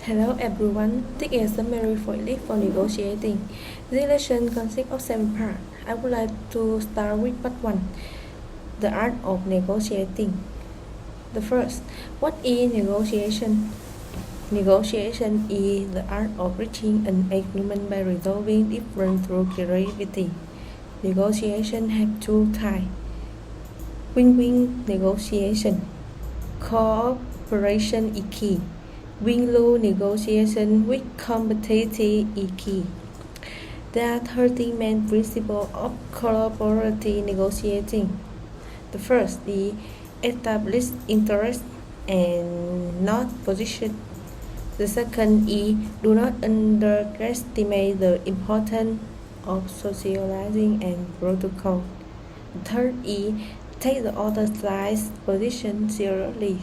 Hello everyone, this is a summary for negotiating. This lesson consists of 7 parts. I would like to start with part 1, the art of negotiating. The first, what is negotiation? Negotiation is the art of reaching an agreement by resolving differences through creativity. Negotiation have two types: win-win negotiation. Cooperation is key. Win-lose negotiation with competitive is key. There are 30 main principles of collaborative negotiating. The first is establish interest and not position. The second is do not underestimate the importance of socializing and protocol. The third is take the other side's position seriously.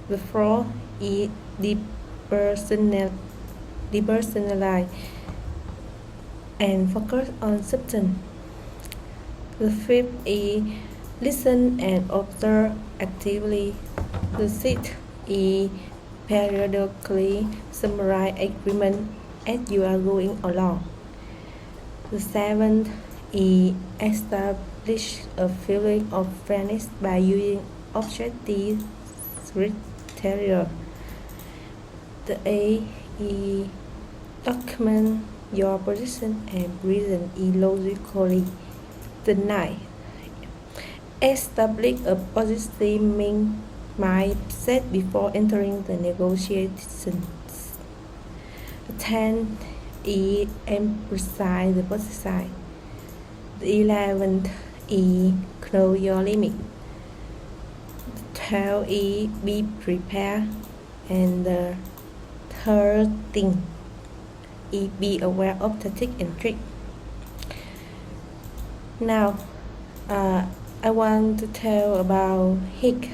The fourth is depersonalize and focus on substance. The fifth is listen and observe actively. The sixth is periodically summarize agreement as you are going along. The seventh is establish a feeling of fairness by using objective criteria. The eighth is document your position and reason illogically. The ninth, establish a positive mindset before entering the negotiations. The 10th is emphasize the positive side. The 11th is know your limit. The 12th is be prepared. And the third thing is be aware of tactics and tricks. Now, I want to tell about HIC.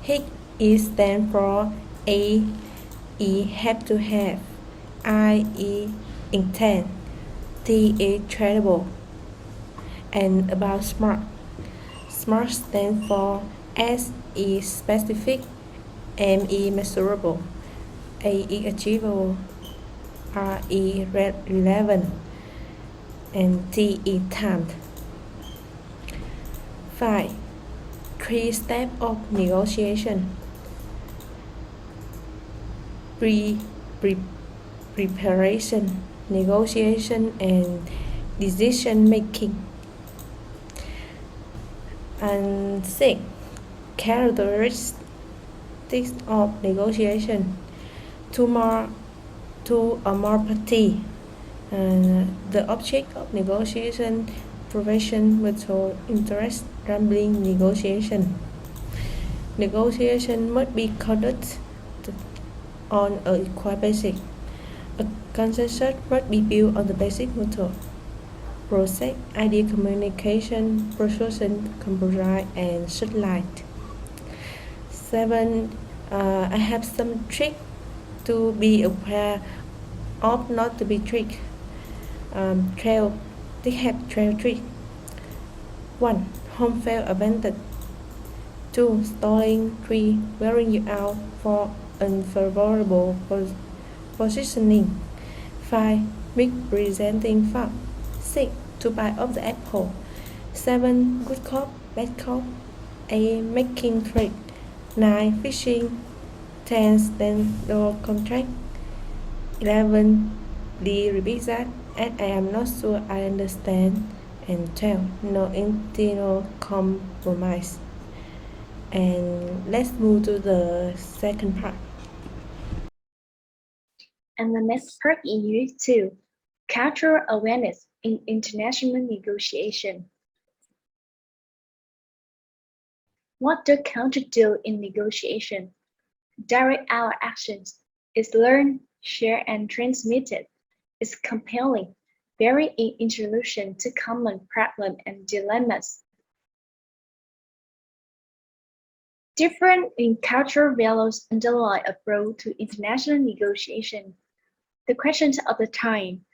HIC is stand for A is have to have, I is intent, T is tradable. And about SMART. SMART stands for S is specific, M is measurable, A is achievable, R is relevant, and T is timed. 5. 3 steps of negotiation. Preparation, negotiation, and decision making. And 6. Characteristics of negotiation. Two or more parties. The object of negotiation, prevention mutual interest, rambling negotiation. Negotiation must be conducted on an equal basis. A consensus must be built on the basic mutual process, idea communication, persuasion, compromise, and such like. 7. I have some trick to be aware of, not to be tricked. They have trail trick. 1. Home field advantage. 2. Stalling. 3. Wearing you out for unfavorable positioning. 5. Misrepresenting fact. 6. To bite off the apple. 7. Good cop, bad cop. 8. Making trade. 9. Fishing. 10. Standard contract. 11. Repeat that as I am not sure I understand. And 12. No internal compromise. And let's move to the second part. And the next part is Unit 2, Cultural Awareness in International Negotiation. What do countries do in negotiation? Direct our actions. Is learned, shared, and transmitted. Is compelling, very in solution to common problems and dilemmas. Different in cultural values underlie approach to international negotiation. The questions of the time: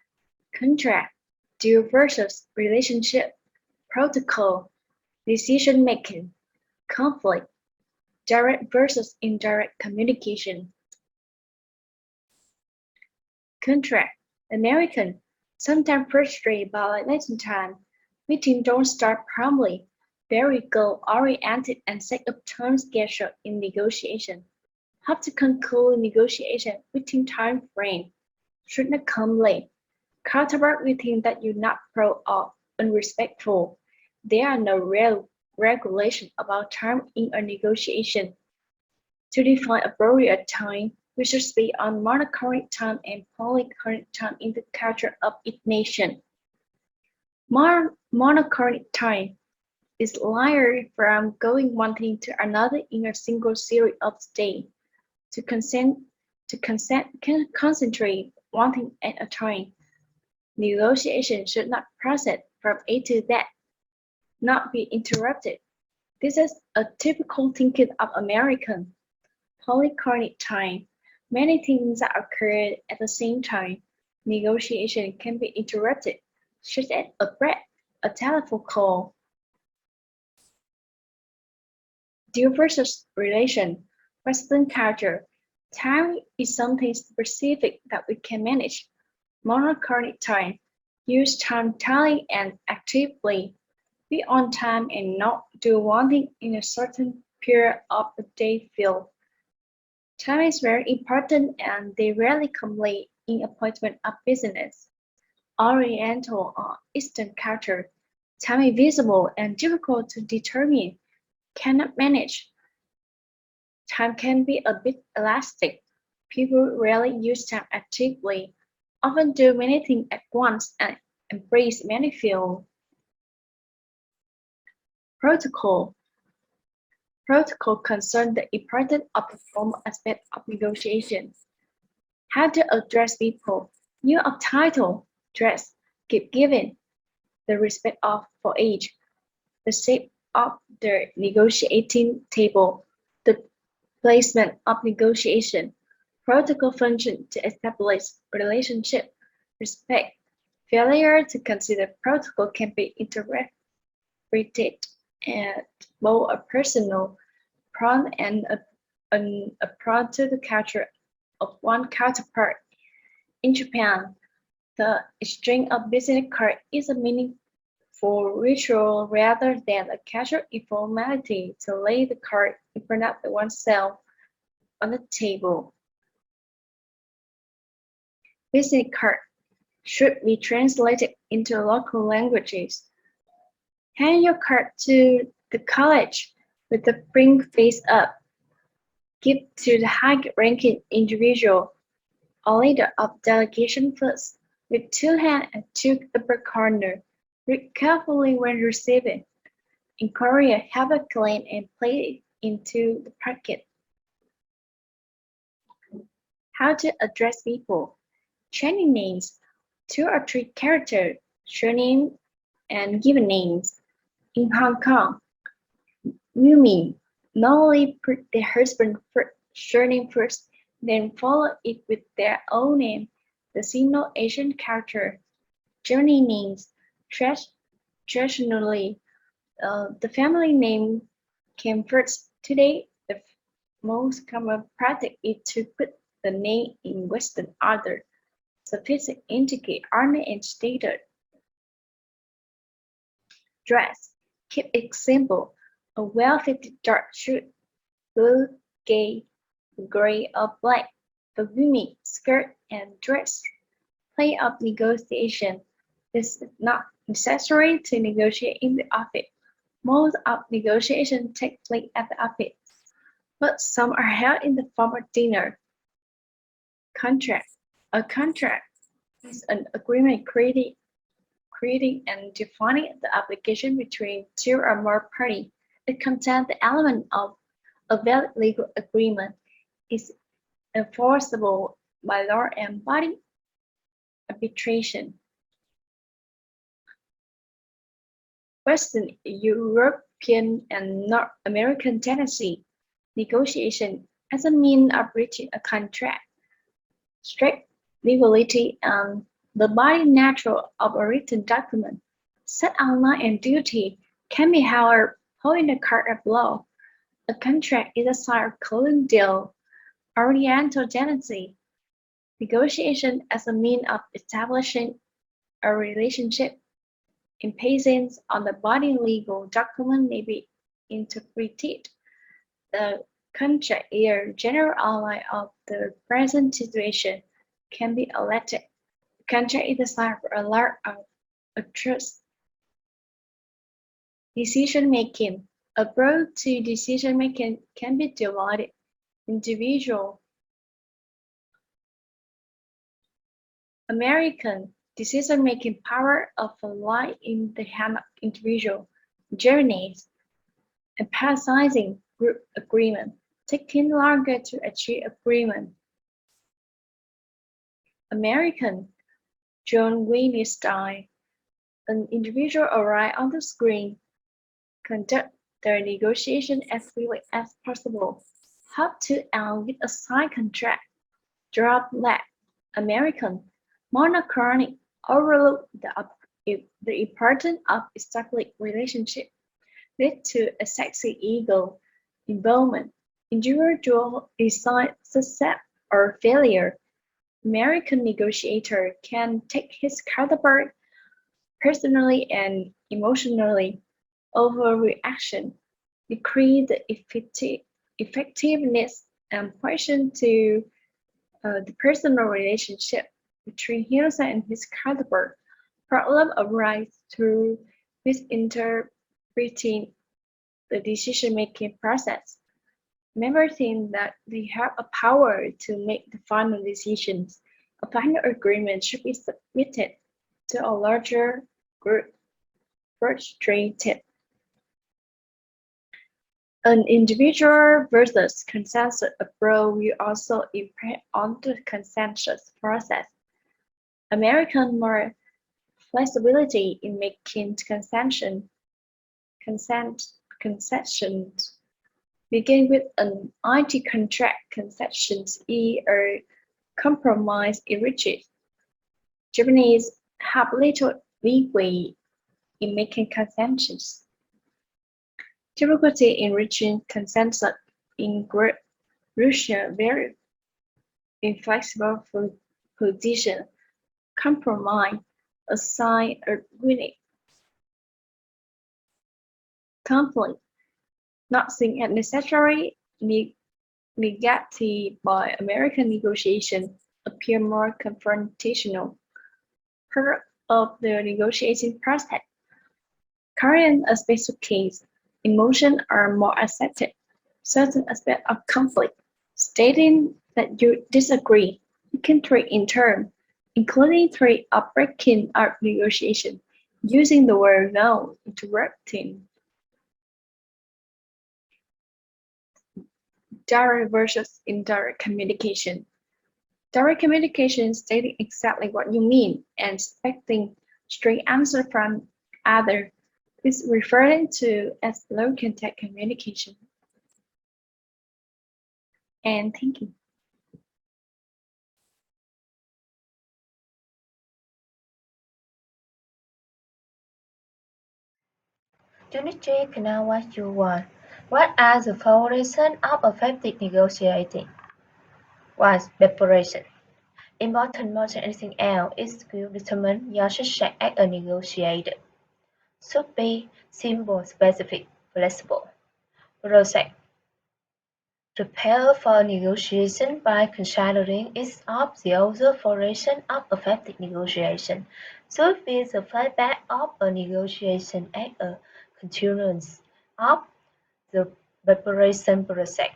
contract, deal versus relationship, protocol, decision-making, conflict, direct versus indirect communication, Contract, American, sometimes frustrated by lesson time. Meetings don't start promptly. Very goal-oriented and set up time schedule in negotiation. Have to conclude negotiation within time frame. Should not come late. Counterpart within that you're not pro or unrespectful. There are no real regulations about time in a negotiation. To define appropriate time, we should speak on monochronic time and polychronic time in the culture of each nation. Monochronic time is linear from going one thing to another in a single series of states. To concentrate one thing at a time. Negotiation should not proceed from A to Z, not be interrupted. This is a typical thinking of American. Polychronic time. Many things that occur at the same time. Negotiation can be interrupted, such as a break, a telephone call. Due versus relation. Western culture. Time is something specific that we can manage. Monochronic time. Use time telling and actively. Be on time and not do one thing in a certain period of the day field. Time is very important and they rarely come late in appointment of business. Oriental or Eastern culture. Time is visible and difficult to determine. Cannot manage. Time can be a bit elastic. People rarely use time actively, often do many things at once and embrace many fields. Protocol. Protocol concerns the importance of the formal aspect of negotiations. How to address people. Use of title, dress, gift giving, the respect of for age, the shape of the negotiating table, the placement of negotiation. Protocol function to establish relationship, respect. Failure to consider protocol can be interpreted as both a personal affront and an affront to the culture of one counterpart. In Japan, the exchange of business cards is a meaningful ritual rather than a casual informality to lay the card in front of oneself on the table. Business card should be translated into local languages. Hand your card to the college with the bring face up. Give to the high-ranking individual or leader of delegation first, with two hands and two upper corner. Read carefully when receiving. In Korea, have a clean and play it into the packet. How to address people. Changing names, 2 or 3 characters, surname and given names. In Hong Kong, women normally put their husband's surname first, then follow it with their own name, the Sino-Asian character. Journey names, traditionally, the family name came first. Today, the most common practice is to put the name in Western order. Suffixes indicate honor and status. Dress. Keep it simple. A well-fitted dark suit, blue, gray, or black. For women, skirt and dress. Play of negotiation. This is not necessary to negotiate in the office. Most of negotiations take place at the office, but some are held in the form of dinner. Contract. A contract is an agreement creating and defining the obligation between 2 or more parties. It contains the element of a valid legal agreement, is enforceable by law and body arbitration. Western European and North American tendency. Negotiation as a means of reaching a contract. Strict legality and the body nature of a written document, set outline and duty, can be however held in the court of law. A contract is a sign of closing deal. Oriental tendency. Negotiation as a means of establishing a relationship. Impatience on the binding legal document may be interpreted. The contract year general outline of the present situation can be elected. The contract is designed for a large of trust. Decision-making. Approach to decision-making can be divided. Individual. American decision-making power of a lie in the hand of individual. Journeys. Emphasizing group agreement, taking longer to achieve agreement. American John Wayne style. An individual arrive on the screen, conduct their negotiation as quickly as possible, help to end with a signed contract, drop leg. American monochronic overlook the importance of established relationship, lead to a sexy ego involvement. Individual decide success or failure. American negotiator can take his counterpart personally and emotionally. Overreaction decrease the effectiveness and question to the personal relationship between himself and his counterpart. Problem arise through misinterpreting the decision-making process. Members think that they have a power to make the final decisions. A final agreement should be submitted to a larger group. Frustrated. An individual versus consensus approach will also impact on the consensus process. American more flexibility in making concessions begin with an anti-contract concessions or compromise is reached. Japanese have little leeway in making concessions. Difficulty in reaching consensus in group. Russia very inflexible position. Compromise, a sign of winning. Conflict, not seen as necessary, negated by American negotiation, appear more confrontational. Part of the negotiating process. Current a special case, emotions are more accepted. Certain aspects of conflict, stating that you disagree, you can treat in turn, including threat of breaking up negotiation, using the word no, interrupting. Direct versus indirect communication. Direct communication is stating exactly what you mean and expecting straight answer from other is referred to as low contact communication. And thank you. Unit 3 Now what you want. What are the foundations of effective negotiating? 1. Preparation. Important more than anything else is will determine your success as a negotiator. Should be simple, specific, flexible. Process. Prepare for negotiation by considering each of the other foundations of effective negotiation. Should be the feedback of a negotiation as a continuance of the preparation process.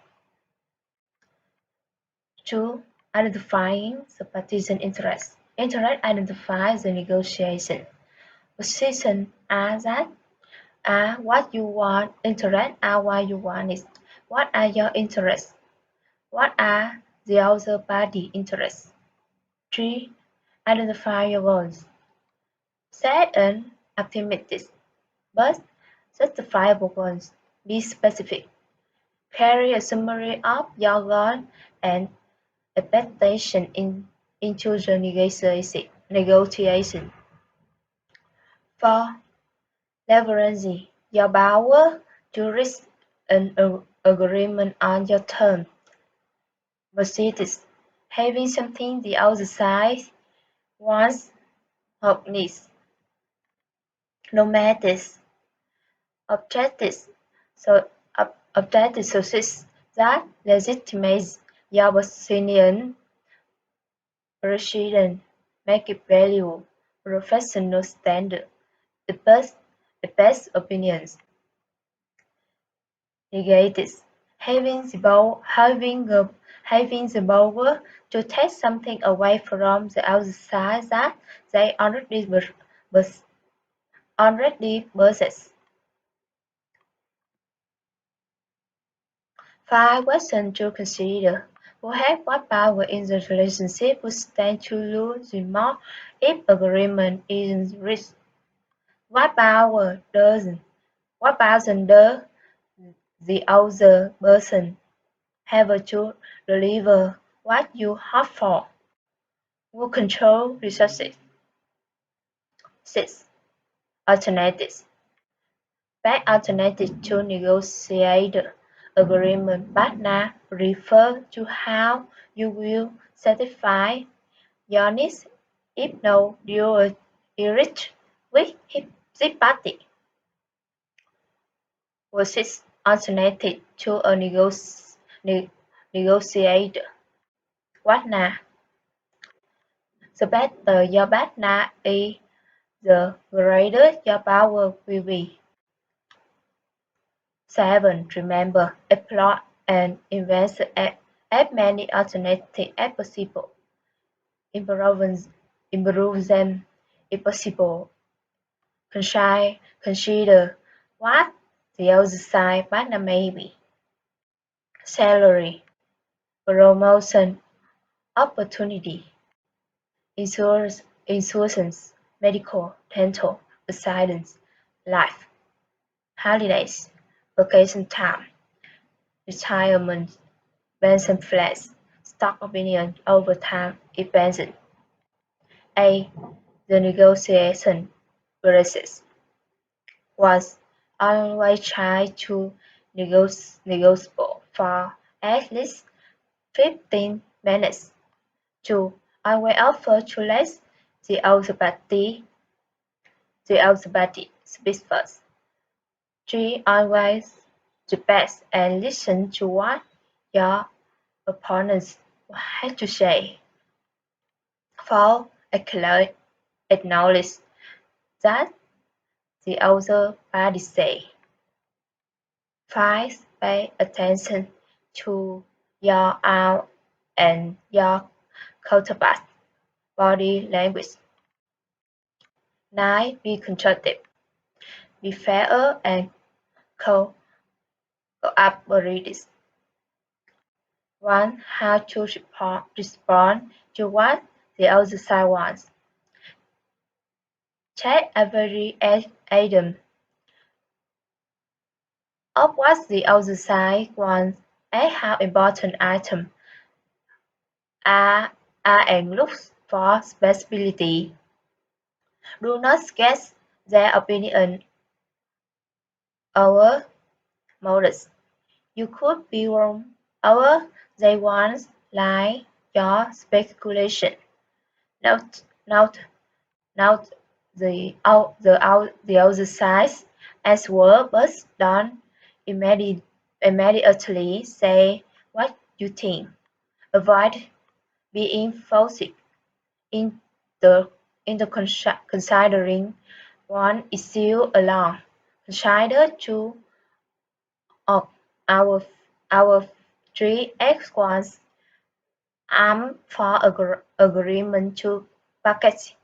2. Identifying the partisan interests. Interest identifies the negotiation. Positions are that are what you want. Interests are why you want it. What are your interests? What are the other party interests? 3. Identify your goals. Set an optimistic but justifiable goals. Be specific. Carry a summary of your goal and expectation into the negotiation. 4. Leveraging your power to reach an agreement on your terms. Mercedes having something the other side wants or needs. Nomads, objectives, so objective sources that legitimize your position, precedent, make it value, professional standard, the best opinions. Negatives, having the power to take something away from the other side that they already possess. 5 questions to consider. Perhaps what power in the relationship would stand to lose the most if agreement isn't reached? What power does the other person have to deliver what you hope for? Who control resources? 6. Alternatives. Best alternative to negotiate agreement partner refer to how you will satisfy your needs if no deal is reached with this party. Versus alternative to a negotiator. Partner. The better your partner is, the greater your power will be. 7. Remember, explore and investigate as many alternatives as possible. Improve them if possible. Consider what the other side partner may be. Salary, promotion, opportunity, insurance, medical, dental, accidents, life, holidays, vacation time, retirement, pension plans, stock opinion, overtime, expenses. A. The negotiation process was always try to negotiate for at least 15 minutes. 2. Always offer to let the other party speak first. 3. Always debate and listen to what your opponents have to say. 4. Acknowledge that the other party say. 5. Pay attention to your own and your counterpart's body language. 9. Be constructive. Be fair and cooperative. 1. How to respond to what the other side wants. Check every item of what the other side wants and how important items are and look for specificity. Do not guess their opinion over models. You could be wrong over they want like your speculation. Note the other side as well, but don't immediately say what you think. Avoid being impulsive in considering one issue alone. Consider two of our 3 X1s for agreement to package.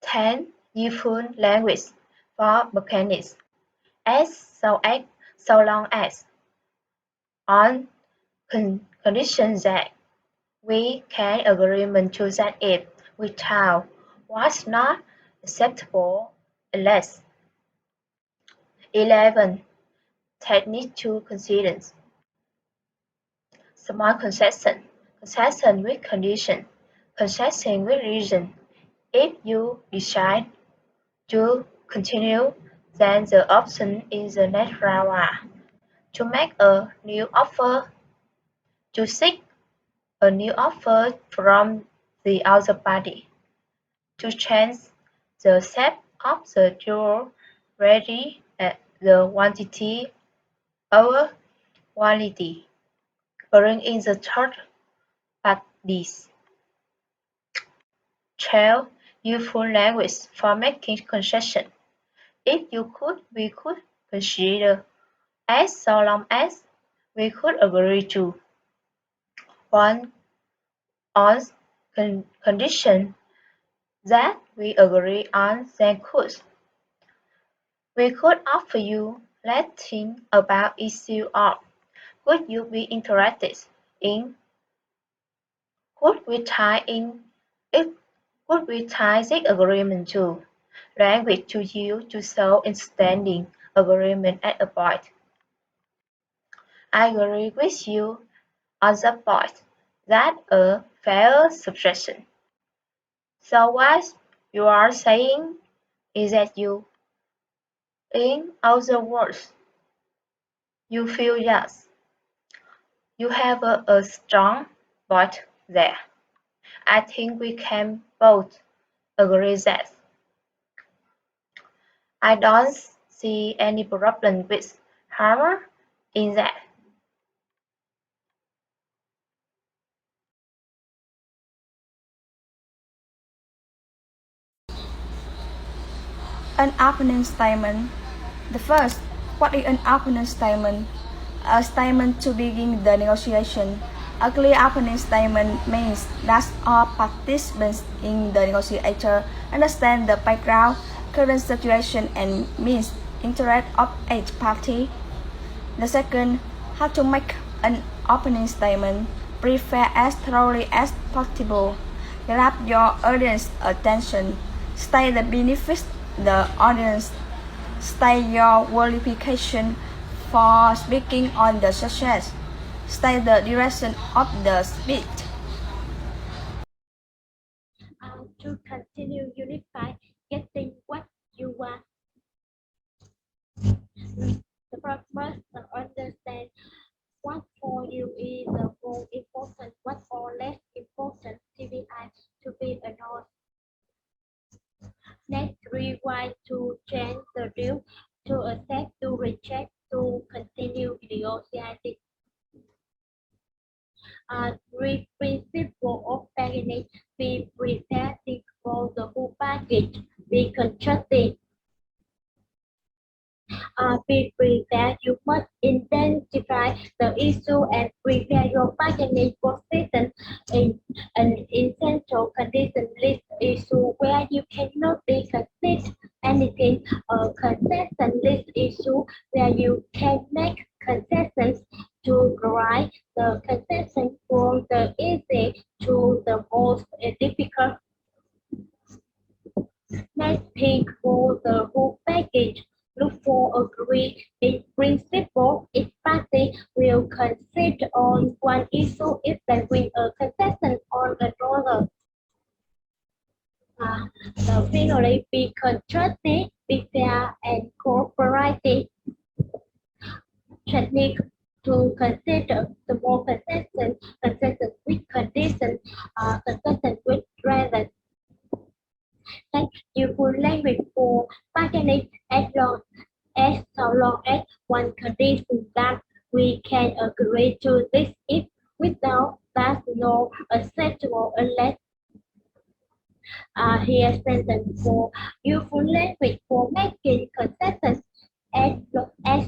10. Useful language for mechanics so long as on condition that we can agreement to that if without was not acceptable unless. 11. Technique to consider. Small concession with condition, concession with reason. If you decide to continue, then the option is the natural one. to make a new offer, to seek a new offer from the other party, to change the shape of the door ready at the quantity or quality, bring in the third parties. Shall useful language for making concession. If you could, we could consider, as so long as we could agree to. One on condition that we agree on then could. We could offer you, let's think about issue of, could you be interested in, could we tie in, if could we tie this agreement to, language to you to show standing agreement at a point. I agree with you on the point that a fair suggestion. So what you are saying is that you, in other words, you feel yes. You have a strong point there. I think we can both agree that. I don't see any problem with hammer in that. An opening statement. The first, what is an opening statement? A statement to begin the negotiation. A clear opening statement means that all participants in the negotiation understand the background, current situation, and means interest of each party. The second, how to make an opening statement. Prepare as thoroughly as possible. Grab your audience attention. State the benefits the audience. State your qualification for speaking on the success. State the direction of the speech. To continue unify, getting what you want. The first must understand what for you is the more important, what or less important TBI to be annoyed. Next, rewind to change the deal, to accept, to reject, to continue negotiating. Three principles of bargaining: be prepared for the whole package, be constructive. Be prepared, you must identify the issue and prepare your bargaining position in an essential condition list issue where you cannot be concede anything, a concession list issue where you can make concessions to provide the concession from the easy to the most difficult. Let's think for the whole package. Look for agree in principle. Each party will concede on one issue if they win a concession on another. Finally, be constructive, be fair, and cooperative. Technique to consider the more concession with condition, concession with rather. Thank you for language for bargaining as long as one condition that we can agree to this if without that's no acceptable unless here sentence for useful language for making concessions as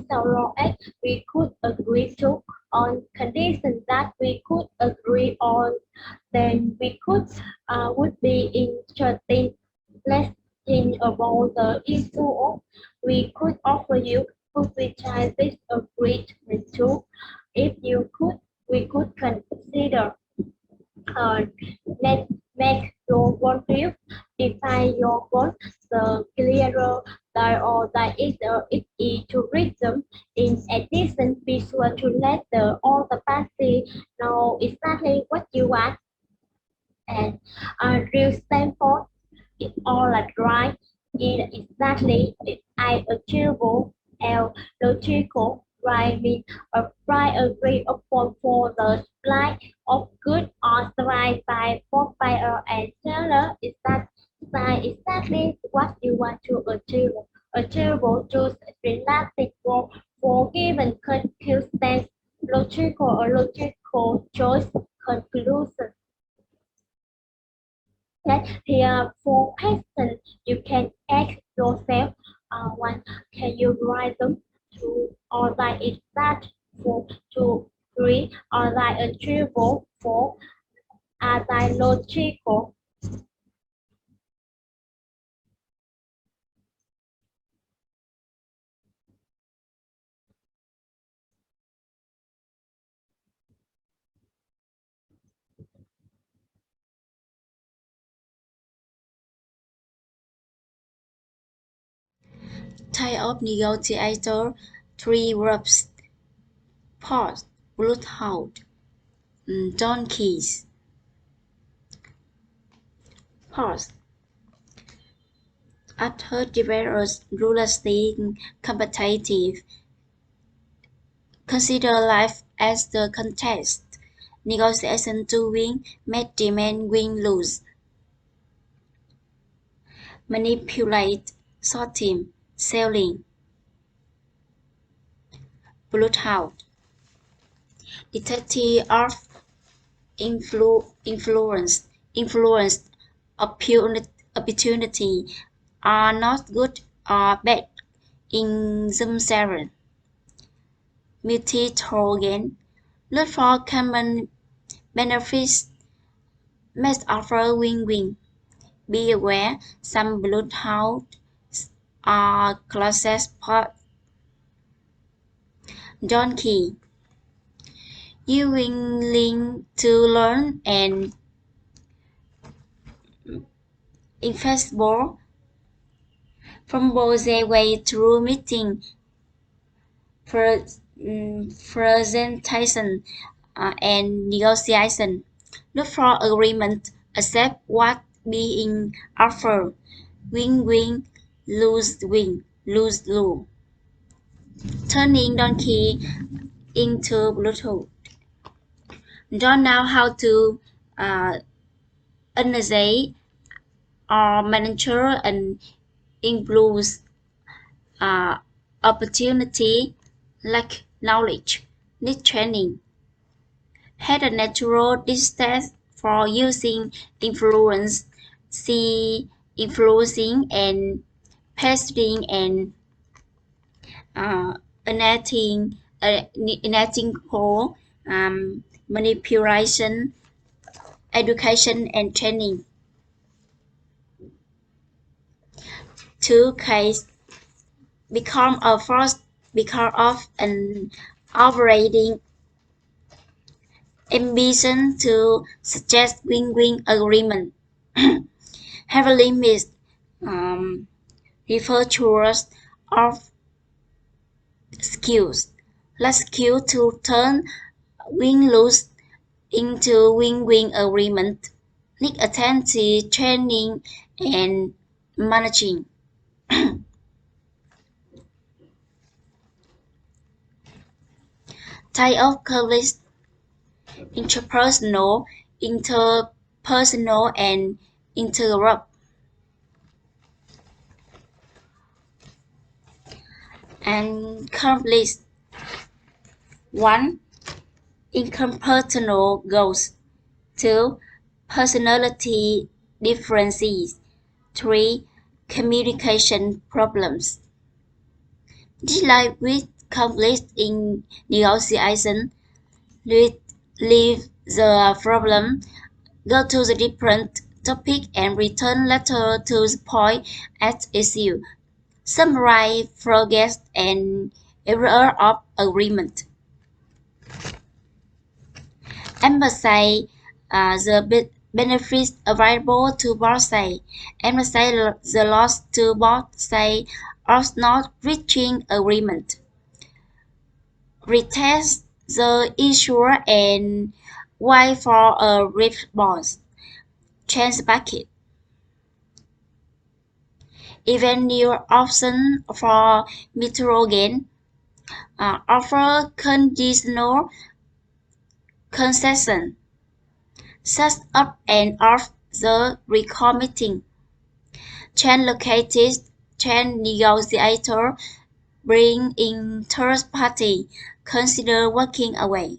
so long as we could agree to on conditions that we could agree on, then we could would be interesting. Let's think about the issue of we could offer you, could we try this agreement too? If you could, we could consider. Let's make your world view, define your goal, the clearer that is easy to read them. In addition, be sure to let the other party know exactly what you want. And real standpoint is all like right, in exactly, I achievable, L logical, driving a price agreed upon for the supply of goods authorized by both buyer and seller is that exactly what you want to achieve. Achievable to realistic goal for given circumstance, logical choice conclusion. That here for questions you can ask yourself, one, can you write them? Two, are they exact? Four, two, three, are they achievable? Four, are they logical? Type of negotiator, 3 verbs. Pause, bloodhound, donkeys. Pause. After diverse ruthlessly competitive, consider life as the contest. Negotiation to win, make demand win-lose. Manipulate, sorting, selling. Bloodhound. Detective of influence, opportunity are not good or bad in themselves. Multi-target, look for common benefits, must offer win-win. Be aware, some bloodhounds are closest part. Donkey, you willing to learn and inflexible, fumble their way through meeting, presentation, and negotiation. Look for agreement, accept what being offered. Win-win, lose-win, lose-lose. Turning donkey into Bluetooth. Don't know how to analyze or manage and influence opportunity, lack knowledge, need training. Had a natural distaste for using influence, see influencing and persuading and enacting manipulation, education and training. 2 case become a force because of an overriding ambition to suggest win-win agreement. Heavily missed repertoires of skills. Less skill to turn win-lose into win-win agreement. Need attentive training and managing. Type of conflict, interpersonal, interpersonal and interrupt. And conflict. 1. Interpersonal goals. 2. Personality differences. 3. Communication problems. Deal with conflict in negotiation. Leave the problem, go to the different topic and return later to the point at issue. Summarize progress and error of agreement. Emphasize the benefits available to both sides. Emphasize the loss to both sides of not reaching agreement. Retest the issue and wait for a response. Change bucket. Even new option for meteor gain. offer conditional concession, set up and off the recall meeting, change located, change negotiator, bring in third party, consider walking away.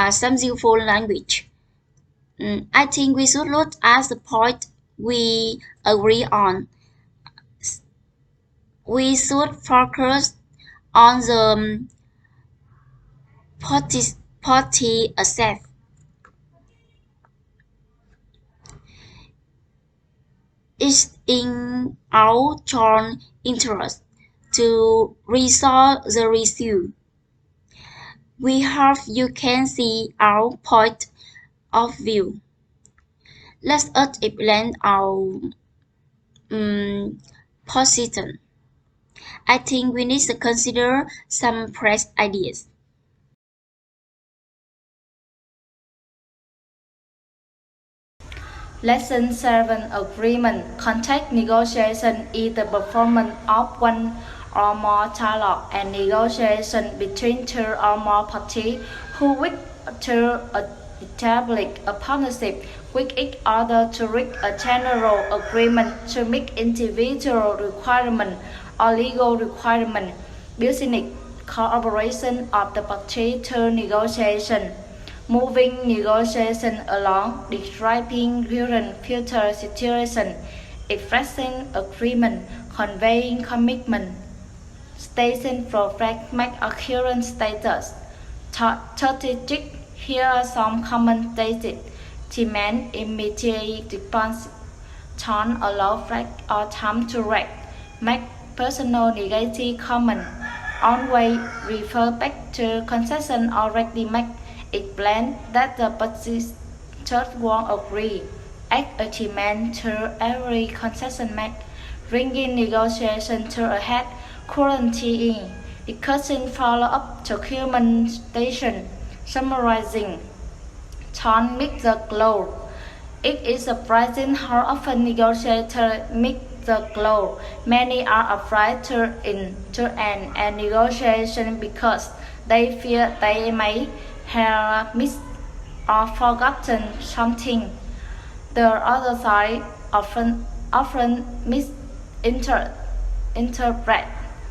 Some useful language. I think we should look at the point we agree on. We should focus on the party asset. It's in our joint interest to resolve the issue. We hope you can see our point of view. Let us explain our position. I think we need to consider some fresh ideas. Lesson 7 Agreement. Contract negotiation is the performance of one or more dialogue and negotiation between two or more parties who wish to establish a partnership with each other to reach a general agreement to meet individual requirements or legal requirements, business cooperation of the parties to negotiation. Moving negotiation along, describing current future situation, expressing agreement, conveying commitment, stating pragmatic or current status. Strategic, here are some common stated. Demand immediate response, turn allow flag or time to react, make personal negative comment, always refer back to concession already made. Explain that the parties won't agree. Act a demand to every concession made. Bringing negotiation to a head. Quarantining. Discussing follow-up documentation. Summarizing. Turn meet the goal. It is surprising how often negotiators meet the goal. Many are afraid to end a negotiation because they fear they may have missed or forgotten something. The other side often misinterpret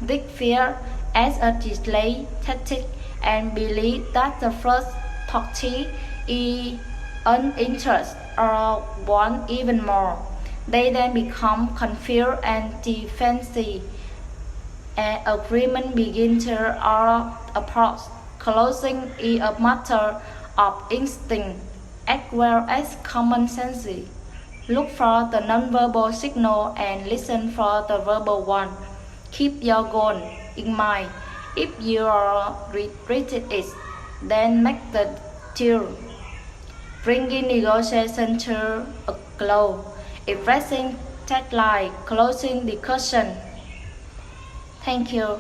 this fear as a delay tactic and believe that the first party is uninterested or want even more. They then become confused and defensive. An agreement begins to approach. Closing is a matter of instinct as well as common sense. Look for the non-verbal signal and listen for the verbal one. Keep your goal in mind. If you are reached it, then make the deal. Bringing negotiation to a close. Expressing deadline, closing discussion. Thank you.